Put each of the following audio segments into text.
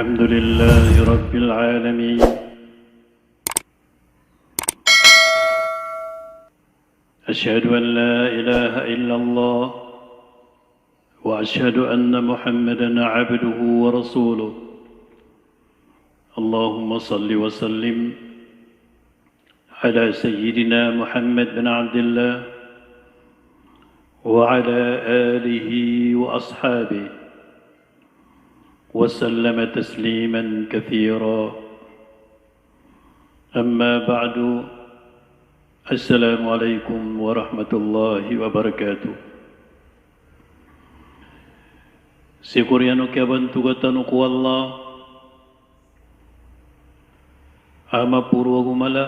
الحمد لله رب العالمين. أشهد أن لا إله إلا الله وأشهد أن محمدًا عبده ورسوله. اللهم صل وسلم على سيدنا محمد بن عبد الله وعلى آله وأصحابه وسلم تسليماً كثيراً. أما بعد، السلام عليكم ورحمة الله وبركاته. Sikurianu kabantu gatanu ku Allah ama purwa gumala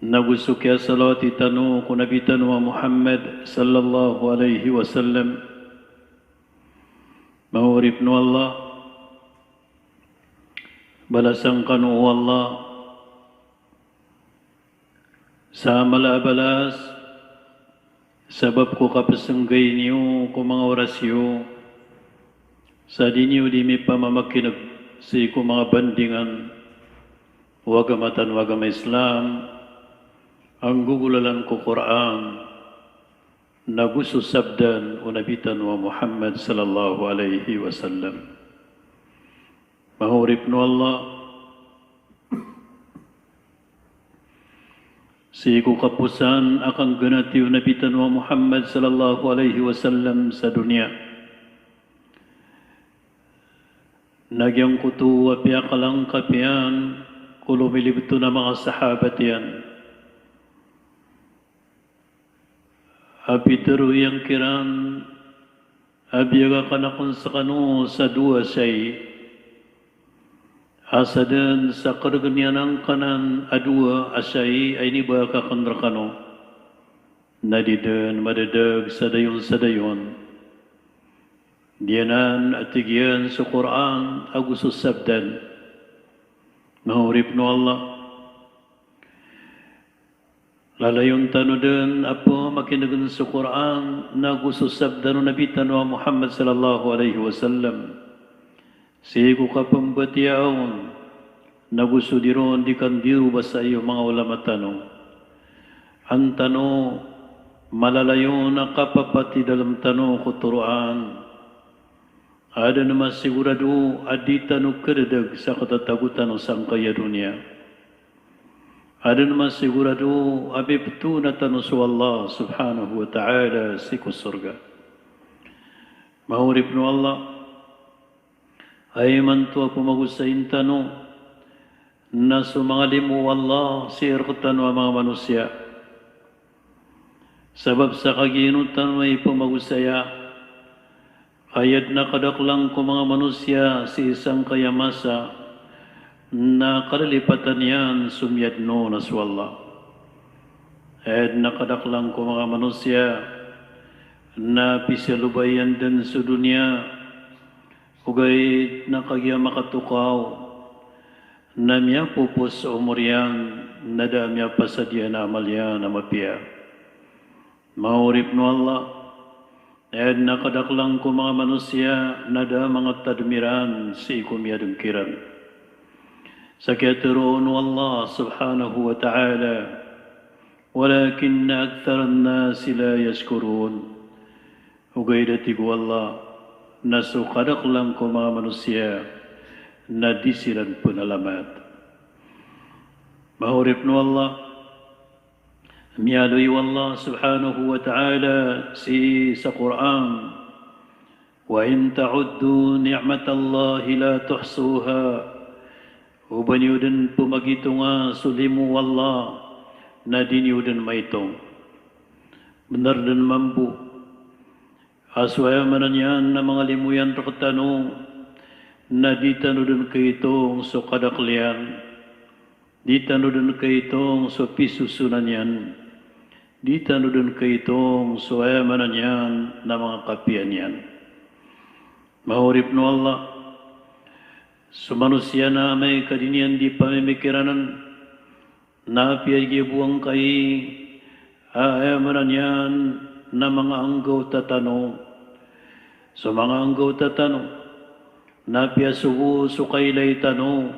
nagusukya salawati tanu ku nabi tanu Muhammad sallallahu alaihi wasallam. Mawrifnu Allah balasang kanu Allah sa malabalas sabab ko kapasanggay niyo ko mga orasyo sa di niyo di may pamamakinag si ko mga bandingan wagamatan wagama Islam ang gugulalan ko Quran naguso sabdan o nabitan wa Muhammad sallallahu alaihi wasallam. Mahurip no Allah si ku kapusan akan ganati o nabitan wa Muhammad sallallahu alaihi wasallam sa dunia. Nagyang kutu wa piyakalang kapian kulumilibto na mga sahabat yan. Apiteru yang kiran abiyaga kanakon sa kanu sa dua say asadan sa karganyanang kanan adua asay ay niba kakandra kano nadidan madadag sadayon diyanan at tigyan sa Quran agusos sabdan mahurip no Allah. Lalayon tanudan apo makinagan sa Quran na gusto sabdan Nabi tanwa Muhammad sallallahu alaihi wasallam. Sigo kapambatiyaon na gusto diron di kandiru basa iyo mga ulama tanong. Ang tanong malalayon na kapapati dalam tanong kuturuan. Ada naman sigurado adi tanong kadadag sa katatagutan ng sangkaya dunia. Ada naman sigurado abibtu na tanong sa Allah subhanahu wa ta'ala si kusurga. Mahurip no Allah ay mantua pumagusain tanong na sumangalimu Allah si irkutan wa mga manusia. Sabab sa kaginutan ay pumagusaya ayat na kadaklang ko mga manusia si isang kayamasa na kalipatan yan sumyadno na swalla. At nakadaklang ko mga manusia na pisalubayan din sa dunia ugay nakagya makatukaw na miya pupos sa umuryan na damya pasadya na amalya na mapia. Maurip no Allah at nakadaklang ko mga manusia na da mga tadmiran si ikumyadong kiran. سكترون الله سبحانه وتعالى ولكن أكثر الناس لا يشكرون وغيرتك والله نسو خلق لنكم manusia nadisiran penalamat mahurip no Allah miyaloy wallah subhanahu wa ta'ala si sa Quran wa in ta'uddu ni'matallahi la tuhsuha ubaniudan pumagito nga sulimu wallah na diniudan maitong. Benar dan mampu. Aswaya manan yan na mga limuyan rakatano na di tanudan kaitong so kadaklian. Di tanudan kaitong so pisusunan yan. Di tanudan kaitong so ayamanan yan na mga kapian yan. Mahurip no Allah. Sumanusia na may kadinian di pamimikiranan na piyay buwang kay ayamanan yan na mga anggaw tatanong. So mga anggaw tatanong napia subu sukailay tano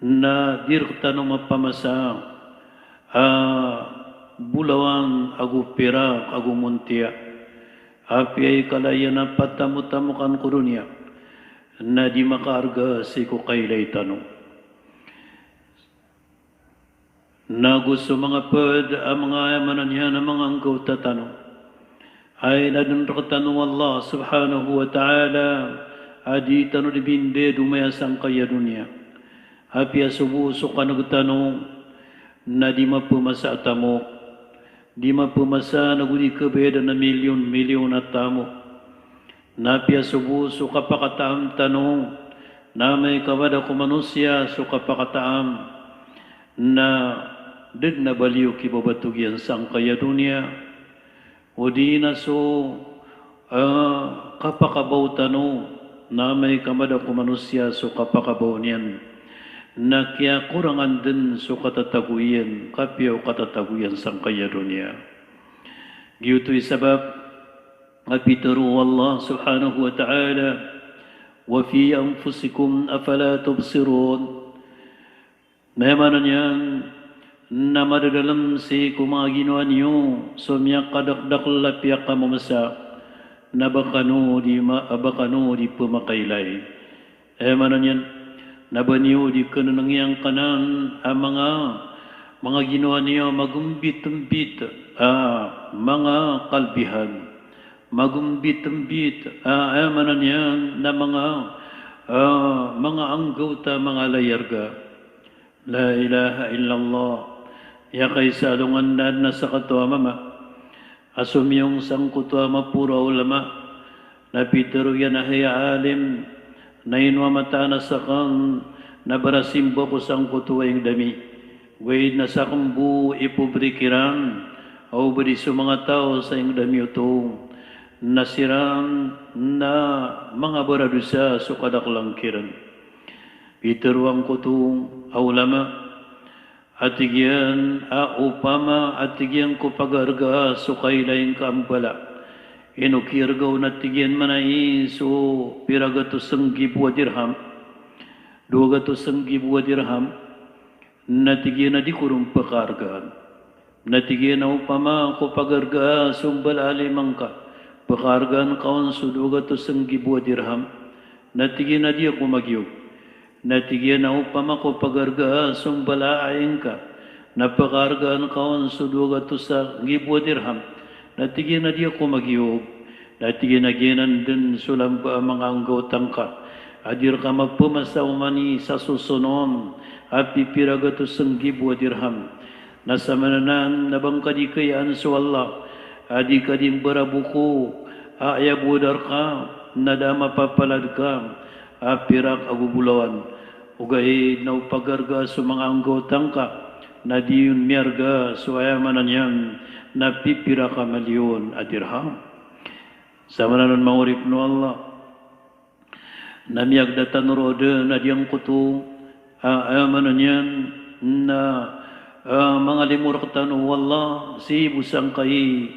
na dirtano mapamasa bulawan agu pirak agu muntia api ay kalaya na patamu-tamukan kurunya na di makarga si kukailay tano na gusto mga pad ang mga amanan niya na mga anggaw tatano ay nadunrakatano Allah subhanahu wa ta'ala adi tano di binde dumayasang kaya dunia api asubuso ka nagtanong na di mapumasa tamo di mapumasa nagudi kabeda na milyon at tamo na api asubuso kapakataam tanong na may kawada ko manusia so kapakataam na deg na baliw kibabatugyan sang kaya dunia o di na so kapakabaw tanong na may kamada ko manusia so kapakabaw niyan na kaya kurangan din so katataguyan, kapiyaw katataguyan sang kaya dunia. Giyuto'y sabab, apitaru Allah subhanahu wa ta'ala, wa fi anfusikum afala tubsirun. Mayamanan yan, na madadalam si kumaginawa niyo, so miyak kadakdakla piyak kamamasa, na bakano di pumakailay. Mayamanan yan, nabaniw di kanunangyang kanan ang mga ginawa niyo magumbit-umbit mga kalbihan magumbit-umbit amanan niyan na mga anggota mga layarga la ilaha illallah ya kay salungan na sa katwa mama asumyong sang kutwa mapura ulama na pitero yan ahaya alim na inwamata na sakang nabarasimbo ko sang kutuwing dami. Wait na sakang bu ipubrikiran o beri sa mga tao sa ing dami ito nasirang na mga baradusa sa kadaklangiran. Iteruang kutong aulama atigyan upama atigyan ko pagarga so kailaing kaambala. Inukirgaw na tigyan manay so piragatusang gibwa dirham, 200 dirham, natigyan na di kurong pakargaan. Natigyan na upama ko pagarga sumbalalimang ka, pakargaan kaon so 200 dirham, natigyan na di ako magyog. Natigyan na upama ko pagarga sumbalaayang ka, napakargaan kaon so 200 dirham, natigyan na di ako magyog, natigyan na ginan din sulam pa ang mga anggotang ka. Adir ka magpumasa umani sa susunon, at pipiragatos ang gibwa dirham. Nasa mananan nabang kadikayan so Allah, adi ka din barabuko, aayabudar ka, nadama papalad ka, apirak agubulawan. Ugay na upagarga sa mga anggotang ka, na di yun miyarga so ayamanan yan, napipira ka malyon at dirham. Sama na nun mangurip no Allah. Namiyag datan roda na diyang kuto, amanan yan na mga limurak tanong Allah, si busang kay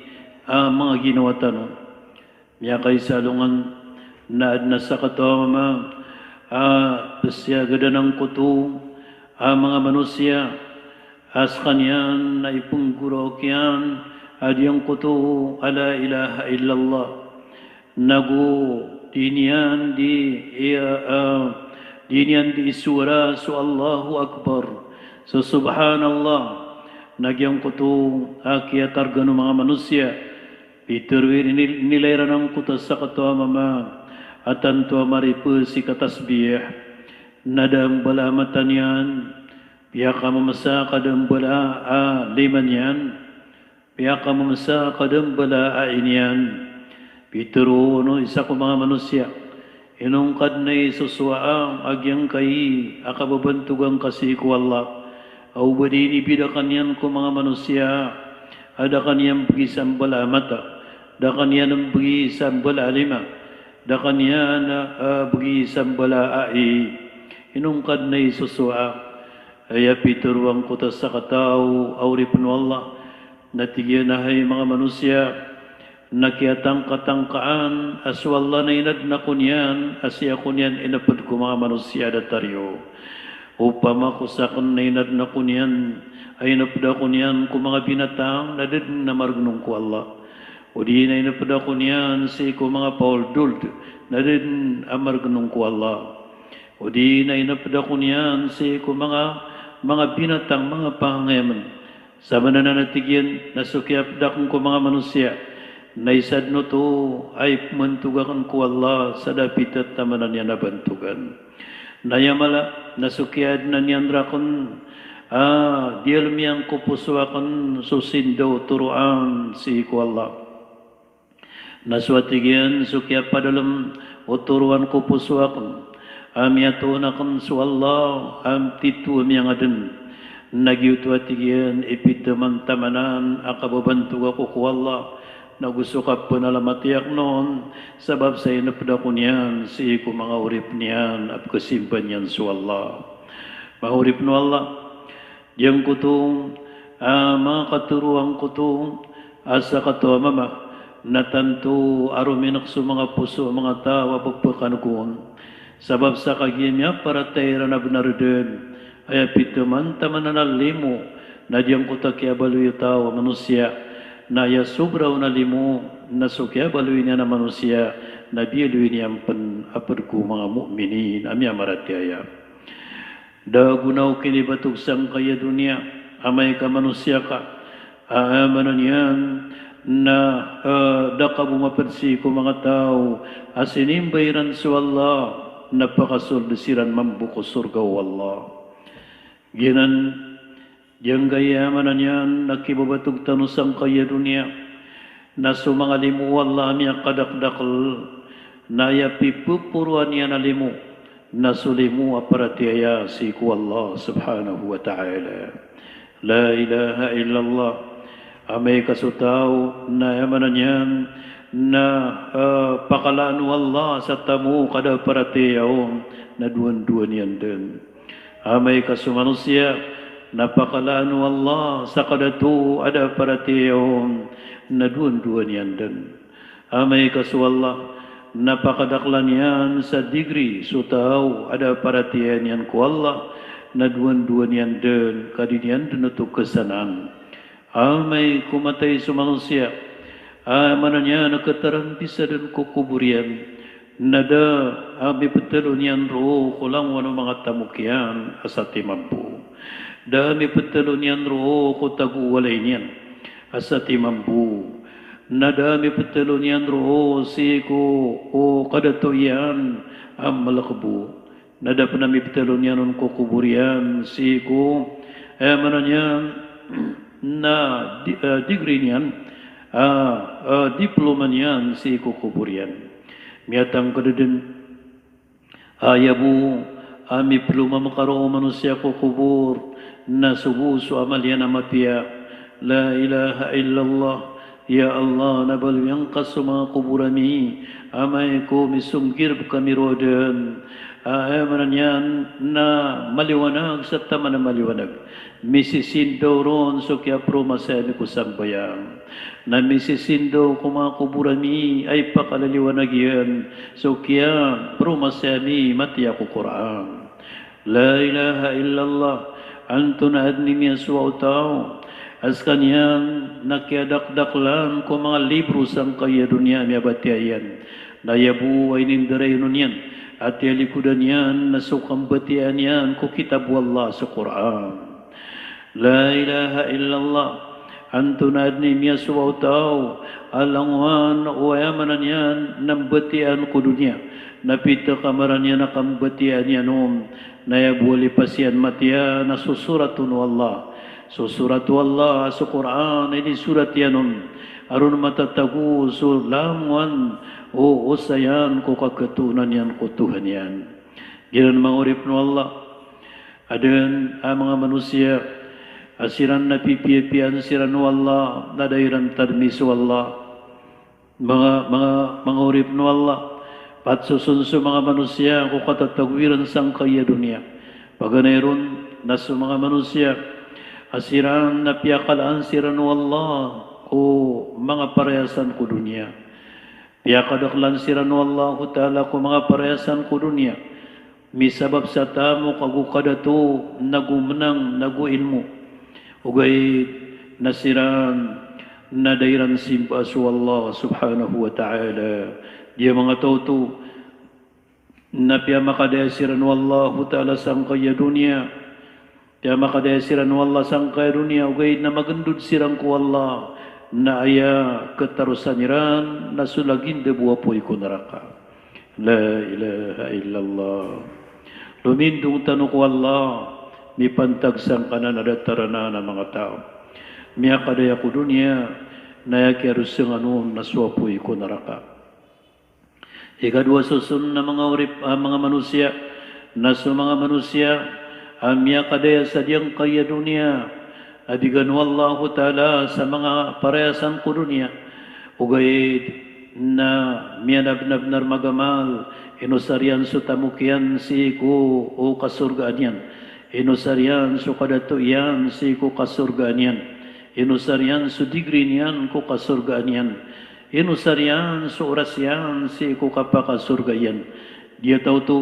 mga ginawa tanong. Miya kay salungan na sa katama, pasya gada ng kuto, mga manusia, as kanyan na ipunggurok yan, adiyang kuto ala ilaha illallah. Nagu dinian di isura so Allahu Akbar. So subhanallah. Nagyang kuto akia targano mga manusia. Iterwir nilayra ng kutas sa katwa mama. Atanto maripu si katasbih. Nadang balamatan yan. Piyaka mamasa kadang bala liman yan. Piyaka mamasa kadang bala inyan. Pitero no isa ko mga manusia. Inungkad na isuswaang agyang kay akababantugang kasi ko Allah. Aw badini bidakan yan ko mga manusia. Ada kaniyang pagisang balamata. Da kaniyang pagisang balalima. Da kaniyang pagisang balai. Inungkad na isuswaang. Ay pituruang kutas sa katao, auripun Allah, natigyan na hay mga manusia, nakiatang katangkaan aswalla na inad na kunyan asya kunyan inapad ko mga manusia dataryo upama kusakan na inad na kunyan ay napda kunyan ko mga binatang nadad na margunong ko Allah o di na inapda kunyan si ko mga Paul Duld nadad amargunong ko Allah o di na inapda kunyan si ko mga binatang mga pangayaman sa mananatigyan na sukyapda ko mga manusia naisad no to ay mantugakan ko Allah sa dapit at tamanan niya nabantugan. Nayamala nasukyad na niyan rakon dialmiyang kupuswakan susindo turuan si ko Allah. Naswatigyan sukya padalam o turuan kupuswakan amiyatunakan su Allah am titu miyang adan nagyutwatigyan ipitaman tamanan akababantuga ko Allah na gusto ka po nalamatiyak noon, sabab sa inapda ko niyan, si ko mga urip niyan, at kasimpan niyan sa Allah. Mahurip no Allah, diyan ko itong, mga katuruan ko itong, asa ka to, mama, natanto, aruminak sa mga puso, mga tawa, pagpakanukon, sabab sa kagimya, para tayo na binarden, ay apitaman, taman na nalimo, na diyan ko takiabaluyo tawa, manusia, na ya sobraw na limo na sukya baluin niya na manusia na biyaluin niya ang apadku mga mu'minin amya maratyaya dagunaw kinibatog sang kaya dunia amay ka manusia ka amanan yan na dakabumapansi ko mga tao asinimbayran su Allah napakasoldesiran mambuko surgaw Allah ginan yang gayamanan yan, nakibabatog tanusang kaya dunia, na sumangalimu Allah niya kadakdakal, na yapipupuruan niya na limu, na sulimu aparatiyaya si ku Allah subhanahu wa ta'ala. La ilaha illallah, amay kasutaw na yamanan yan, na pakalaanu Allah sa tamu kada paratiyaw, na duwan-duwan yan din. Amay kasumanusia, napakalaanu Allah sa kadatu ada paratiyahum na duwan-duwan yan din. Amay kasu Allah napakadaklan yan sa digri sutaw ada paratiyan yan ku Allah na duwan-duwan yan din kadinian din ito kesanan. Amay kumatay sa manusia amanan niya nakatarang bisa din kukuburian nada abi betelun yan roh kulang wano mga tamukyan asati mampu. Dami petelun yan roh ko taguwalay niyan asati mambu na dami petelun yan roh si ko o kadato yan am malakbu na dapat nami petelun yan ko kuburian si ko manan yan na degree niyan diploma niyan si ko kuburian miatang kadadin ayabu ami pluma makaro manusia ko kubur na subusu amalyan amatiya la ilaha illallah ya Allah nabal yang kasuma kuburami amay ko misungkir kami rodan amanan yan na maliwanag sa tama na maliwanag misisindo ron so kaya promasami ko sambayang na misisindo ko mga kuburami ay pakalaliwanag yan so kaya promasami matiya ko Quran la ilaha illallah antun adni niya suwautaw as kanyang nakiadakdaklan ko mga libro sang kaya dunia niya batiayan na yabu ay nindaray nun yan at yalikudan yan na sukang batian yan ko kitab Allah sa Quran la ilaha illallah antun adni niya suwautaw alangwan o ayamanan yan ng batian ko dunia napita kamaran yan nakambatian yan na yabuli pasyan matya na susuratun Allah susuratu Allah sa Quran ini surat yanun arun matatagu so lamwan o usayan ko kakatunan yan ko Tuhan yan giran mangurip no Allah adan ang mga manusia asiran na pipipian siran no Allah nadairan tarmisu Allah mga urip no Allah patsusun sa mga manusia ko katatagwiran sang kaya dunia paganayron na sa mga manusia asiran na piyakalaan siran no Allah o mga parehasan ko dunia. Pia kadaklan siran wallahu ta'ala ko mga parehasan ko dunia. Misabab sa tamo kagu kadato nagumenang nagu ilmu. Ugay nasiran nadairan simpa su Allah subhanahu wa ta'ala. Dia mga tautu na pia makadasiran wallahu ta'ala sangkaya dunia. Pia makadasiran wallah sangkaya dunia. Ugay na magandud sirang ku Allah. Na aya ketarusaniran na sulagin de buapoy ko neraka. La ilaha illallah. Lumindung tanuk wallah mi pantag sang kanan ada tarana na mga tao. Miya kadaya ko dunia na yaki arusang anun na suapoy ko neraka. Ikadua susun na mga urip mga manusia na sa mga manusia miya kadaya sa diyang kaya dunia. Abigan wallahu ta'ala sa mga parehasan ko dunia. Ugay na miyanabnab nar magamal. Inusarian su tamukian si ko o kasurgaan yan. Inusarian su kadato yan si ko kasurgaan yan. Inusarian su degree yan ko kasurgaan yan. Inusarian su oras yan si ko kapakasurga yan. Dia tahu tu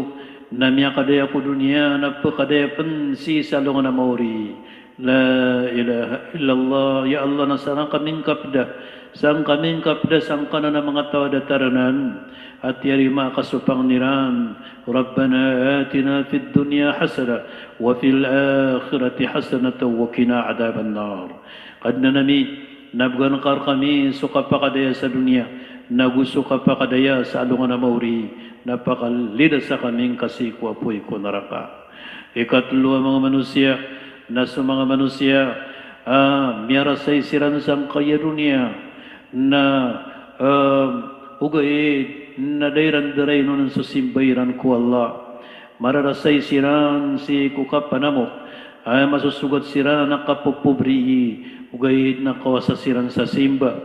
na miya kadaya ko dunia na pakadaya pen si salong na mauri. La ilaha illallah. Ya Allah nasarang kaming kapda. Sang kaming kapda sang kanan ng mga tao dataranan. At yarima kasupang niran. Rabbana atina fid dunya hasana. Wa fil akhirati hasanata wa kina adaban nar. Kadna nami nabgan kar kami sukapakadaya sa dunia. Nagusukapakadaya sa alungan na mauri. Napakalida sa kaming kasikwa po'y ko naraka. Ikatlo mga manusia. Na sa mga manusia miyarasay siran sang kaya dunia na ugay na dairan daray nun sa simbayran ko Allah mararasay siran si kukapanamok masusugat siran na kapupubri ugay na kawasa siran sa simba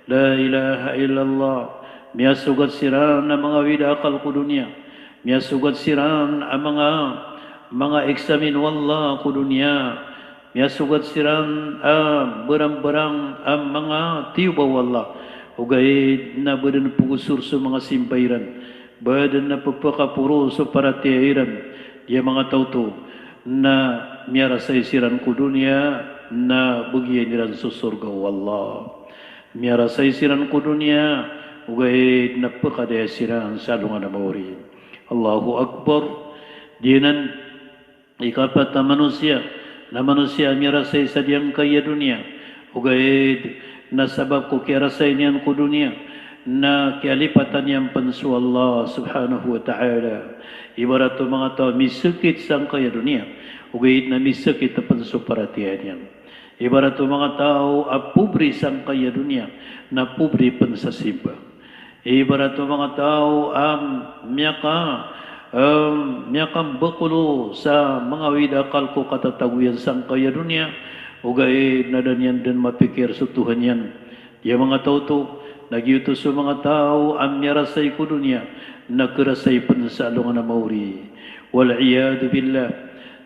la ilaha illallah miyasugat siran na mga widakal ko dunia miyasugat siran ang mga eksamin wallah ku dunia ya sugat siran barang-barang mga tiuba wallah ugay na badan pugusur sa mga simpairan badan na pagpakapuro sa paratiairan ya mga tauto na miyarasay siran ku dunia na bagian niran sa surga wallah miyarasay siran ku dunia ugay na pakadaya siran sa lungan na mauri Allahu Akbar dinan ikapat na manusia mirasay sa diyang kaya dunia ugay na sabab ko kirasay niyan ko dunia na kialipatan niyang pansu Allah subhanahu wa ta'ala ibarat to mga tao misukit sang kaya dunia ugay na misukit na pansu paratiyan niyan ibarat to mga tao pubri sang kaya dunia na pubri pansasiba ibarat to mga tao miyakang bakulo sa mga widakal ko katataguyan sang kaya dunia ugay na danyan din mapikir sa Tuhan yan yung mga tauto nagyuto sa mga tao ang miyarasay ko dunia nagkarasay pansalungan na mauri wal'iyadu billah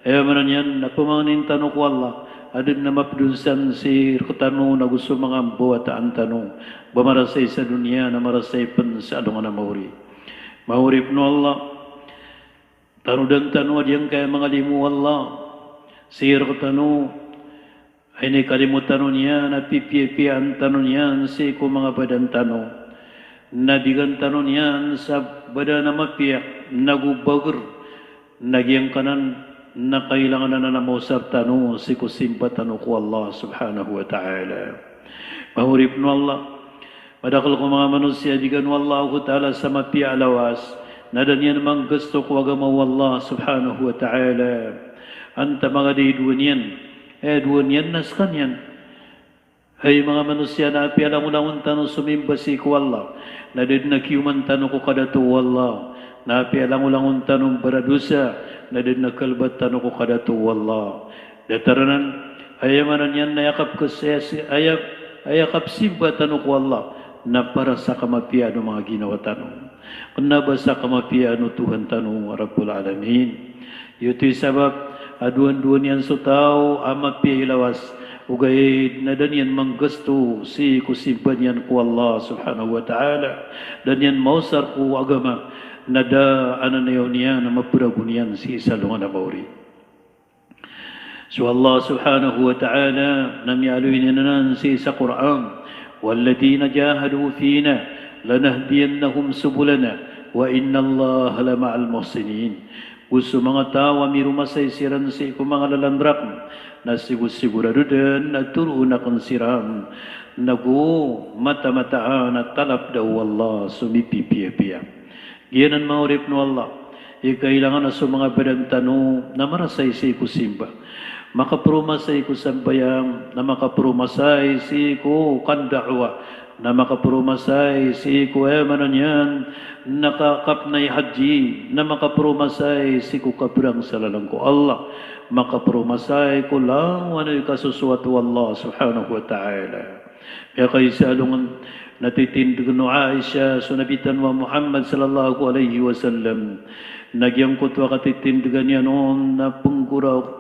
manan yan napumanin tanong ko Allah adin na mapdunsan si katano na gusto mga buwataan tanong bamarasay sa dunia na marasay pansalungan na mauri mauri no Allah tanu dan tanu yang kaya mga limu Allah sir ko tanu ay ni kalimutan niya na pipian tanu niyan si ko mga badan tanu na digan tanu niyan sa badan na mapiyak nagubagur nagyang kanan na kailangan na namusap tanu si ko simpa tanu ko Allah subhanahu wa ta'ala mahurip no Allah padakal ko mga manusia digan wallahu ta'ala sa mapiya alawas na danyan mang gusto ko agama wallah subhanahu wa ta'ala anta mga diduan yan nas kanyan ay mga manusia na api alam ulangon tanong sumimbasi ko Allah na din nakiuman tanong ko kadatu wallah na api alam ulangon tanong baradusa na din nakalbat tanong ko kadatu wallah dataranan ayamanan yan na yakap ayakap simba tanong ko Allah na para sa kamapiano mga ginawa tanong kunaba sa kamapiano Tuhan tanong Rabbul Alamin yuto'y sabab aduan-duan yan sa tao amapi ilawas Ugaid na danyan manggasto si kusimpan yan ku Allah subhanahu wa ta'ala. Danyan mausar ku agama na da ananayaw niya na mapuragunian si salungan na mauri. So Allah subhanahu wa ta'ala namyaluin nanan si sa Quran. وَالَّذِينَ جَاهَدُوا فِينَا لَنَهْدِيَنَّهُمْ سُبُلَنَا وَإِنَّ اللَّهَ لَمَعَ الْمُحْسِنِينَ. Gusto mga tao mirumasay siran si ko mga lalandrak na sigurado din na turunakan siran nagu mata-mataan at talap daw Allah sumipipiya-piya. Giyanan maurip no Allah, ikailangan na sa mga badantano na marasay si ko simba. Makaprumasay ko sambayang na makaprumasay si ko kandahwa na makaprumasay si ko emanan yan nakakapnay haji na makaprumasay si ko kabrang salalang ko Allah makaprumasay ko lang wano'y kasusuwatu Allah subhanahu wa ta'ala. Kaya kayo sa alungan natitindig no Aisha sunabitan wa Muhammad sallallahu alaihi wasallam nagyang kutwa katitindigan niya noon na pengguraw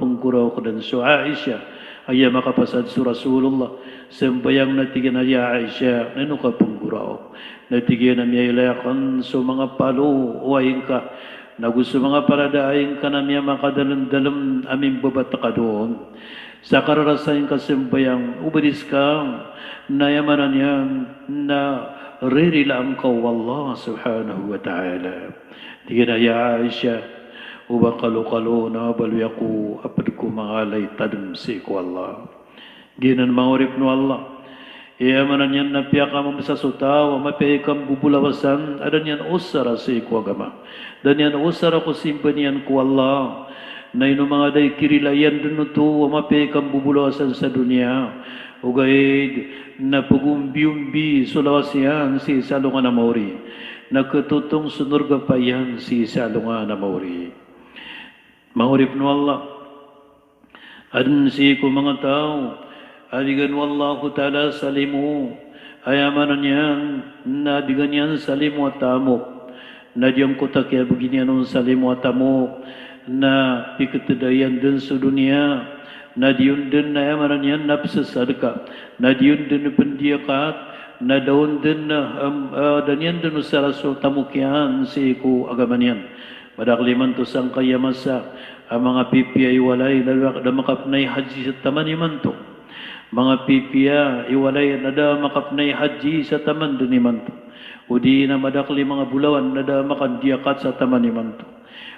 ko dan so Aisha ay makapasad sa Rasulullah sembayang natigan na Aisha ano ka pengguraw natigan na niya ilayakan so mga palo uwain ka na gusto mga paradaing ka na niya makadalam-dalam aming babata ka doon sa kararasain ka sembayang ubadis ka na yamanan niya na ririlaan ka Allah subhanahu wa ta'ala. Tigina ya Aisha, uba kalu-kalu na baluyaku apad ko mangalay tadam si ko Allah. Ginan mangurip no Allah. Iya manan yan napiyaka mo sa sutaw, mapihikam bubulawasan, adan yan usara si ko agama. Dan yan usara ko simpan yan ko Allah. Na ino mga day kirilayan dun to, mapihikam bubulawasan sa dunia. Ugaid na pagumbi-umbi sulawas yan si salungan na mauri. Nakatutong sunurga pa yan si salungan na mauri. Maurip no Allah. Adun si ko mga tao. Adigan wallahu ta'ala salimu. Ayamanan yan. Na adigan yan salimu at tamok. Na diyang kutakya begini anong salimu at tamok. Na pikatadayan dun sa dunia. Na diyon din na yamanan yan napsasadka. Na diyon din pendiakat. Na daun din na dan yan din sa raso tamukyan si ko agaman yan. Madakliman to sang kayamasa. Ang mga pipiya iwalay na makapnay haji sa taman iman to. Mga pipiya iwalay na da makapnay haji sa taman dun iman to. O di na madakli mga bulawan na da makandiakat sa taman iman to.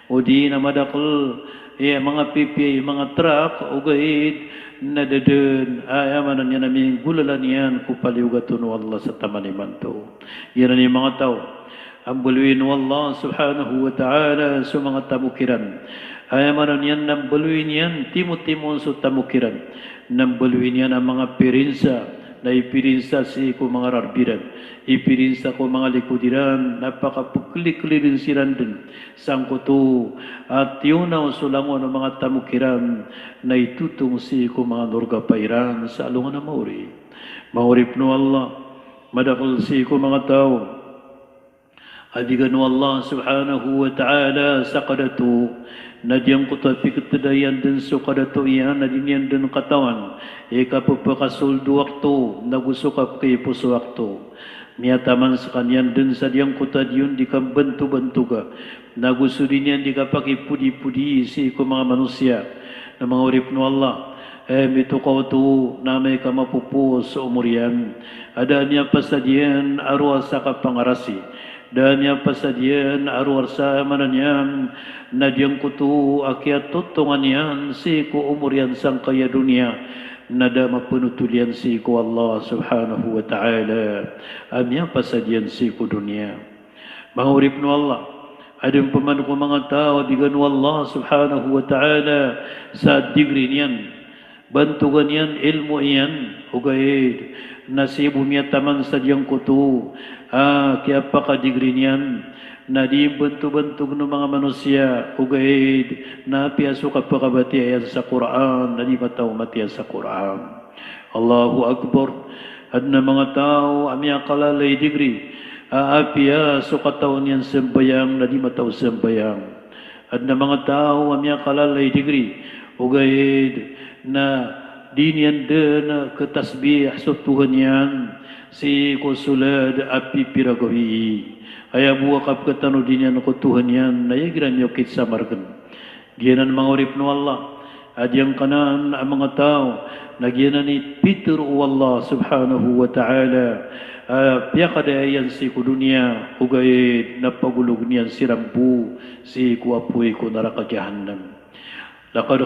O di na madakl mga pipiya mga truck o gahid na dadun ayamanan niya namin gulalan yan kupaliugatun Allah sa taman iman to. Yan ang mga tao. Ang buluin Allah subhanahu wa ta'ala sa mga tamukiran. Ayamanan yan ng buluin yan timo-timo sa tamukiran. Nang buluin yan ang mga pirinsa na ipirinsa si ko mga rarbiran. Ipirinsa ko mga likudiran, napakapuklik-lirin siran din. Sangkuto at yun ang sulangon ng mga tamukiran na itutong si ko mga nurgapairan sa alungan na mauri. Maurip no Allah, madakal si ko mga tao. Adigan no Allah subhanahu wa ta'ala sa kadatu. Nadyang kutapik tadayan din so kadato iyan, nadinyan din katawan. Ika po pakasuldo wakto, nagusukap kay puso wakto. Miyataman sa kanyan din sa diyang kutad yun, di ka bantu-bantu ka. Nagusto din yan, di ka pakipudi-pudi si ko mga manusia. Na mga urip no Allah. Mito ka to na may ka mapupos sa umurian. Ada niya pasadyan, arwa sa kapangarasi. Dan yang pasadian arwar sa mananyam na diyang kutu akyat tutungan yan si ko umurian sang kaya dunia na da mapunutulian si ko Allah subhanahu wa ta'ala amya pasadian si ko dunia. Mangurip no Allah adang paman ko mga tao digan Allah subhanahu wa ta'ala sa digri niyan bantugan yan ilmu yan ugayid nasibu miya taman sa diyang kutu kaya pakadigri niyan na di bentug-bentug ng mga manusia ugahid na piyaso kapakabati ayan sa Quran na di mataw matiyan sa Quran. Allahu Akbar at na mga tao amya kalalay digri piyaso katawan yan sembayang na di mataw sembayang at na mga tao amya kalalay digri ugahid na dinian dena ke tasbih so Tuhan yan si ko sulad api piragawi aya buwa kap ketanu dinian ko Tuhan yan na yagiran yokit samargan gianan mangurip no Allah adyang kanan ang mga tao nagyanan ni Peter o Allah subhanahu wa ta'ala piyakadayan si ko dunia ugay napagulog niyan si rambu si ko apoy ko naraka jahannam laqad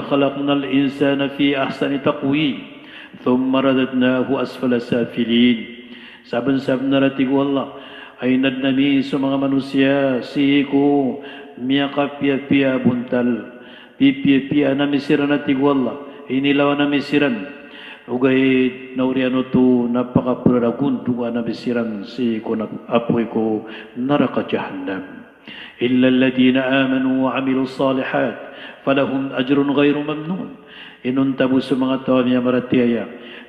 khalaqnal insana fi ahsani taqwim thumma radadnahu asfala safilin saben-saben narati ko Allah ay nadnami sa mga manusia si ko miyakapya-pya buntal pipya-pya na misiran natin ko Allah inilaw na misiran ugay nauriano to napakapuraguntunga na misiran si ko na apoy ko naraka jahannam illa alladhina amanu wa amilu salihat falahum ajrun ghairu mamnun inuntabu sa mga tao niya maratiyaya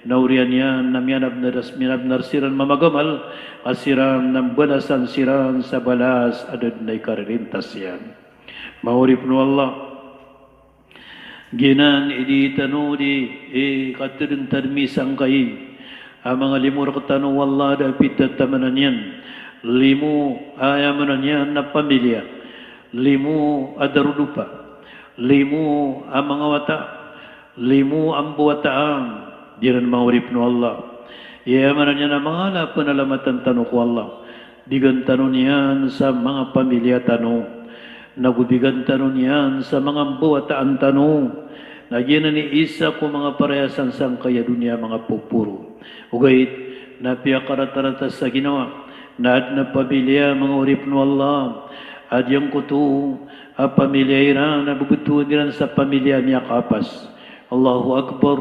naurian yan na minabnar siran mamagamal asiran ng balasan siran sa balas adad na ikaririntas yan maurip no Allah ginan idi tanudi katirin tarmisang kain ang mga limur katano Allah da pitataman yan limu ayamanan yan na pamilya limu adarudupa limu ang mga wata limu ang buwataan diran maurip no Allah ayamanan yan na mga lapaналамatan tano ko Allah digan tano niyan sa mga pamilya tano nagubigan tanong yan sa mga buwataan tanong nagyan ni isa ko mga parehasan sang kaya dunia mga pupuro ugayit na piyakarat-tarata sa ginawa na at na pamilya mga urip no Allah at yung kuto pamilya iran nabubutuan niran sa pamilya niya kapas Allahu Akbar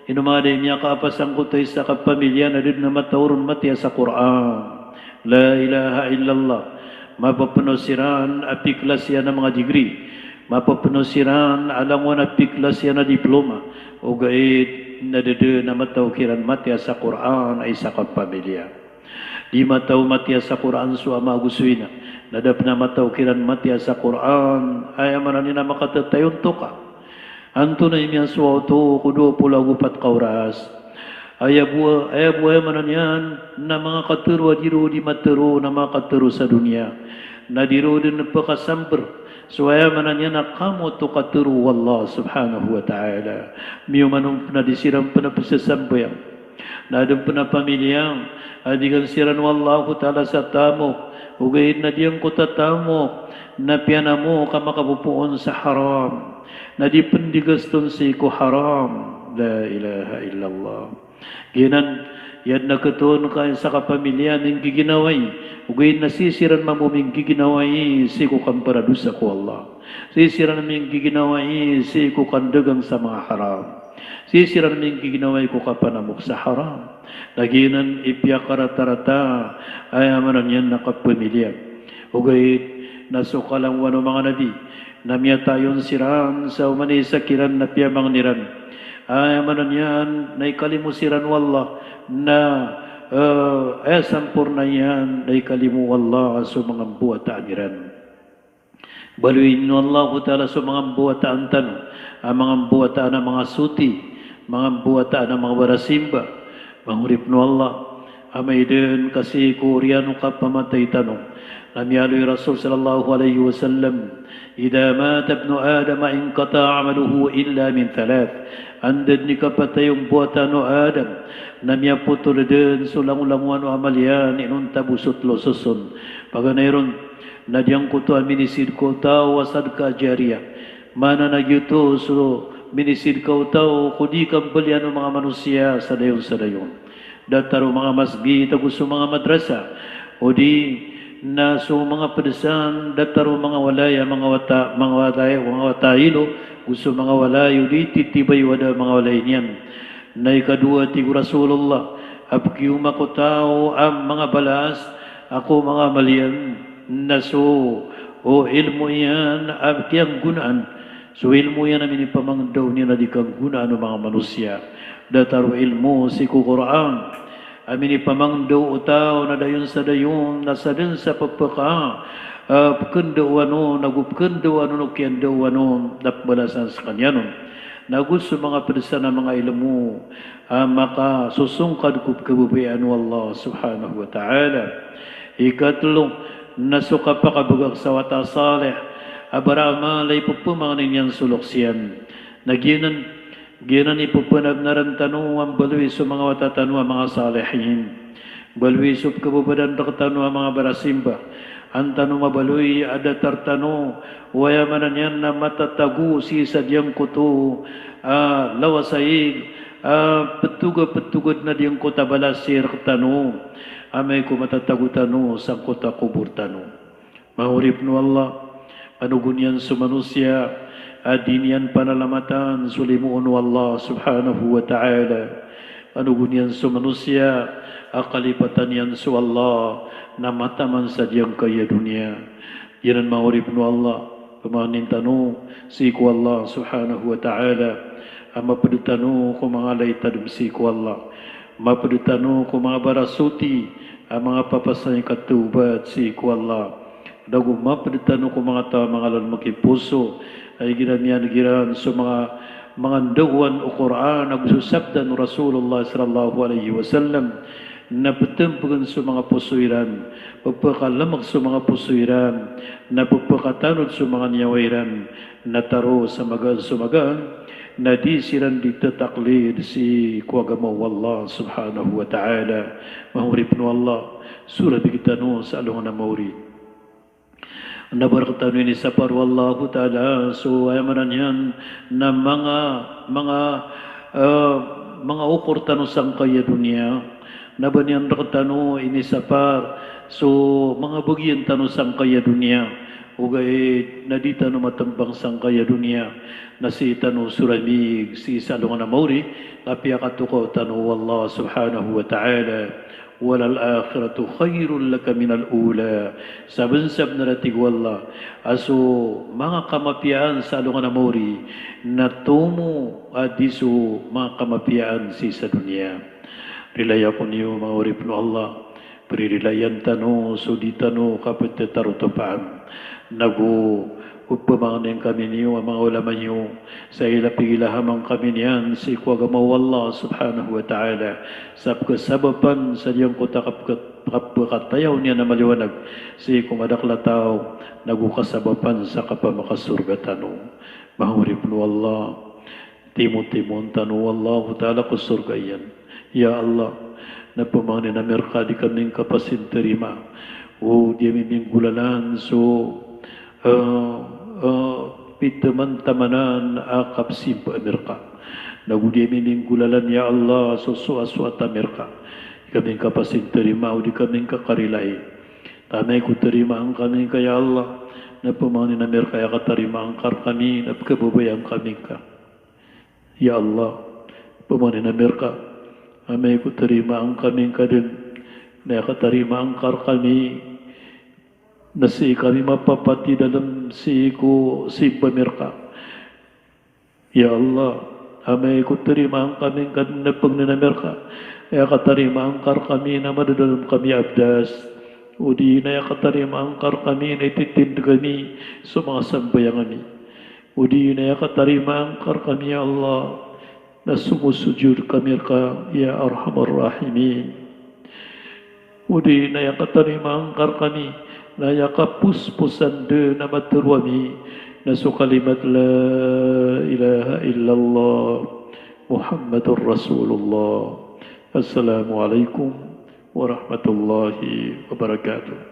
inumaday niya kapas ang kutoy sa kapamilya na din na matauron matiya sa Quran la ilaha illallah mapapanosiran apiklasya ng mga degree, mapapanosiran alangon apiklasya na diploma, o gait na dede na matawkiran matya sa Quran ay sa kapamilya. Di mataw matya sa Quran so ama gusuina, nadap na matawkiran matya sa Quran ay amanan na makatatayon to ka. Anto na imyan suwato kudo pulagupat kauras. Ayabuhay manan yan na mga katero adiro di matero na mga katero sa dunia na diro din pakasamber so ayamanan yan na kamo to katero wallah subhanahu wa ta'ala miyumanong pinadisiram pinapasasambayang na adong pinapamilyang adigan siran wallahu ta'ala sa tamo ugayin na diyang ko tatamo na piyanamo ka makapupuon sa haram na di pendigaston si ko haram la ilaha illallah ginan yan nagkatuon kayo sa kapamilya ng giginaway ugay nasisiran mamuming giginaway si ko kamparadusa ko Allah sisiran naming giginaway si ko kandagang sa mga haram sisiran naming giginaway ko kapanamok sa haram naginan ipiyakaratarata ay amanan yan nakapamilya ugay nasukalang wano mga nabi namiyatayon siran sa umanisakiran na piyamang niran ay amanan yan na ikalimusiran wallah na sampur na yan na ikalimu wallah sa mga buwataan niran baluin no Allah ta'ala sa mga buwataan tanong ang mga buwataan ng mga suti mga buwataan ng mga barasimba mangurip no Allah amay din kasi Koreano ka pamatay tanong namiyaloy Rasul sallallahu alaihi wasallam idha mata ibnu Adam inqata amaluhu illa min thalath andad ni kapatayong buwatan o Adam namya putol din sulang-ulanguan o amalyan inunta busot lososon paganayron nadyang kuto minisid ko tao wasad ka jariya mana nagyuto so minisid ka tao kudi kampalyan o mga manusia sa dayon dataro mga masgi taguso mga madrasa o di na so mga pedesan dataro mga walaya mga watahilo gusto mga walayo di titibay wada mga walay niyan na ikadua tigo Rasulullah abkiyuma ko tao ang mga balas ako mga malian na so o ilmo yan abkiyang gunaan so ilmo yan namin ipamangdaw niya na di kang gunaan ng mga manusia dataro ilmo si Quran amin ipamangdaw o tao na dayon sa dayon nasa din sa pagpaka pagkandaw ano nagupkandaw ano nukyandaw ano napbalasan sa kanya nun nagus sa mga persa na mga ilmu maka susungkad ko kabubayan Allah subhanahu wa ta'ala. Ikatlo, nasuka pa kabugag sa wata salih abarama lay pupumanin yan suluksiyan. Nagyanan ipupunab na rin tanong balwi sa mga watatanwa mga salihin. Balwi sa kabubadan raktanwa mga barasimba. Ang tanong mabalwi ada tartano waya manan yan na matatagu si sadyang kuto lawasaig petugod na diyang kota balasir tano amay ko matatagu tano sa kota kubur tano. Mahurip no Allah panugun yan sa manusia adin yan panalamatan sulimuon Allah subhanahu wa ta'ala. Panugun yan sa manusia akalipatan yan sa Allah na mataman sa diyang kaya dunia. Yan ang mahurip no Allah pamanin tano si ko Allah subhanahu wa ta'ala mapadutano ko mga laytadum si ko Allah mapadutano ko mga barasuti ang mga papasay katubat si ko Allah dago mapadutano ko mga tao mga lalmakipuso ay giran sa mga dawan o Quran nagsusabdan Rasulullah sallallahu alaihi wasallam na patempugan sa mga pusuiran, pagpakalamag sa mga pusuiran, na pagpakatanod sa mga niyawairan, na taro sa magan, na di siran dito taklid si kuwagamaw Allah subhanahu wa ta'ala. Mahurip no Allah, surah bigitano sa alungan na maurid. Nabarakatano ni sa parwallahu ta'ala, so ayamanan yan na mga ukor tanong sang kaya dunia, nabanyan rakatano inisapar so mga bagyan tano sang kaya dunia ugay nadita no matambang sang kaya dunia nasi tano suramig si salungan na mauri kapya katuko tano wallah subhanahu wa ta'ala walal akhiratu khairul laka minal ula sabansab na ratig wallah aso mga kamapian salungan na mauri na tumo adiso mga kamapian si sa dunia. Rilaya ko niyo mga urip no Allah. Pririlayan tano, suditano, kapit tarutupaan. Nagu, upamanin kami niyo, ang mga ulama niyo. Sa ilapigilahamang kami niyan, si kuwagamaw Allah subhanahu wa ta'ala. Sa kasabapan sa diyang kapakatayaw niya na maliwanag. Si kumadaklataw, nagukasabapan sa kapamakasurga tano. Mga urip no Allah. Timon tano Allah ta'ala kusurga yan. Ya Allah, na pamanin na merka di kaming kapasin terima. O dia mimingulalan so pitaman-tamanan akap simpa merka. Nagu dia mimingulalan ya Allah so suat-suata merka. Kaming kapasin terima o di kaming kakarilai. Tamay ko terima ang kaming kaya Allah. Na pamanin na merka ya katarima ang kar kami na kababayang kaming ka. Ya Allah, pamanin na merka. Amay ko terima ang kaming kadin na katarima ang kar kami na si kami mapapati dalam si pamirka. Ya Allah, amay ko terima ang kaming kadin na pagnanamirka na katarima ang kar kami na madadalam kami abdas. Udi na katarima ang kar kami na ititinda kami sa mga sambayang kami. Udi na katarima ang kar kami ya Allah na sumusujud kami ka ya arhamar rahimin. Udi na katarima ang kar kami na kapuspusan de na maturwami na sukalimat la ilaha illallah Muhammadur Rasulullah. Assalamualaikum warahmatullahi wabarakatuh.